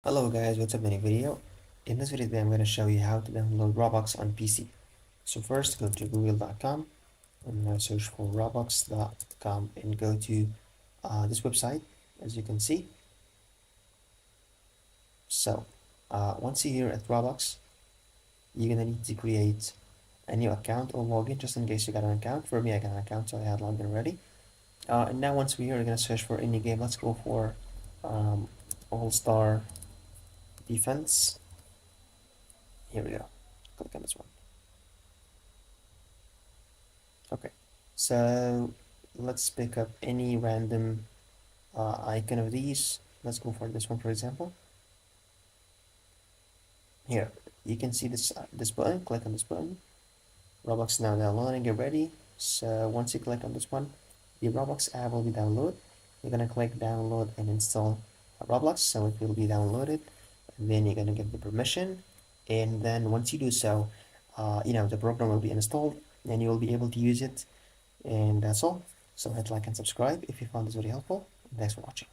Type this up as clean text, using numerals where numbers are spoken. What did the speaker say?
Hello guys, what's up? Mini video. In this video today I'm going to show you how to download Roblox on PC. So first go to google.com and search for roblox.com and go to this website as you can see. So once you're here at Roblox, you're going to need to create a new account or login just in case you got an account. For me I got an account, so I had logged in already. And now once we're here, we're going to search for any game. Let's go for All-Star Defense. Here we go. Click on this one. Okay, so let's pick up any random icon of these. Let's go for this one, for example. Here, you can see this button. Click on this button. Roblox now downloading. Get ready. So once you click on this one, the Roblox app will be downloaded. You're gonna click download and install Roblox, so it will be downloaded. And then you're gonna give the permission, and then once you do so, the program will be installed, and you will be able to use it. And that's all. So hit like and subscribe if you found this video helpful. Thanks for watching.